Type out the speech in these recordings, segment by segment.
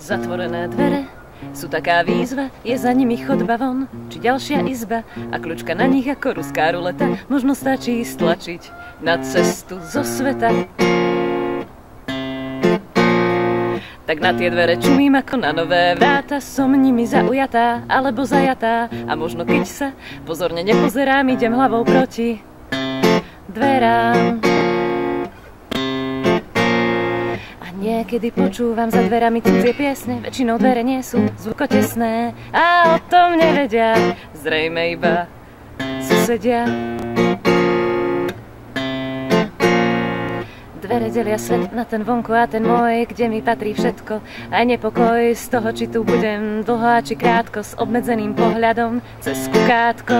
Zatvorené dvere sú taká výzva, je za nimi chodba von, či ďalšia izba a kľúčka na nich ako ruská ruleta. Možno stačí stlačiť na cestu zo sveta. Tak na tie dvere čumím ako na nové vráta. Som nimi zaujatá alebo zajatá a možno keď sa pozorne nepozerám, idem hlavou proti dverám. Niekedy počúvam za dverami cudzie piesne, väčšinou dvere nie sú zvukotesné a o tom nevedia zrejme iba susedia. Dvere delia svet na ten vonku a ten môj, kde mi patrí všetko, aj nepokoj z toho, či tu budem dlho a či krátko, s obmedzeným pohľadom cez kukátko.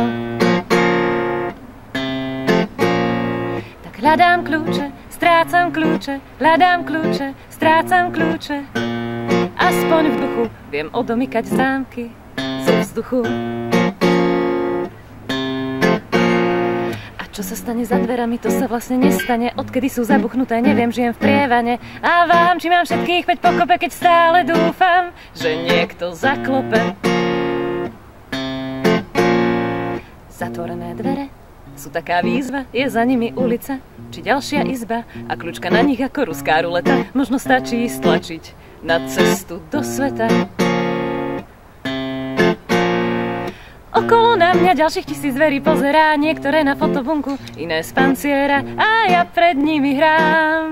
Tak hľadám kľúče, strácam kľúče, hľadám kľúče, strácam kľúče. Aspoň v duchu viem odomykať zámky zo vzduchu. A čo sa stane za dverami, to sa vlastne nestane. Odkedy sú zabuchnuté, neviem, žijem v prievane. A vám, či mám všetkých 5 pokope, keď stále dúfam, že niekto zaklope. Zatvorené dvere sú taká výzva, je za nimi ulica, či ďalšia izba a kľúčka na nich ako ruská ruleta. Možno stačí stlačiť na cestu do sveta. Okolo na mňa ďalších 1000 dverí pozerá, niektoré na fotobunku, iné z panciera a ja pred nimi hrám.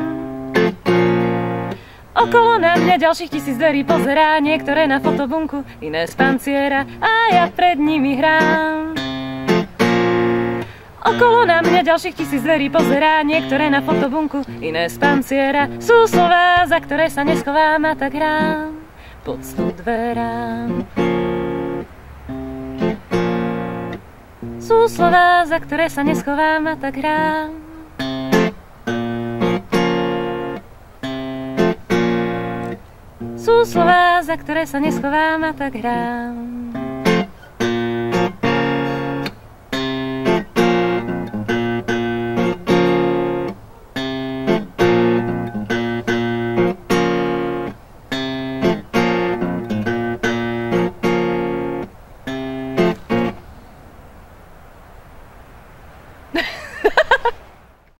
Okolo na mňa ďalších 1000 dverí pozerá, niektoré na fotobunku, iné z panciera a ja pred nimi hrám. Okolo na mňa ďalších 1000 dverí pozerá, niektoré na fotobunku, iné z panciera. Sú slová, za ktoré sa neschovám a tak hrám poctu dverám. Sú slová, za ktoré sa neschovám a tak hrám. Sú slová, za ktoré sa neschovám a tak hrám.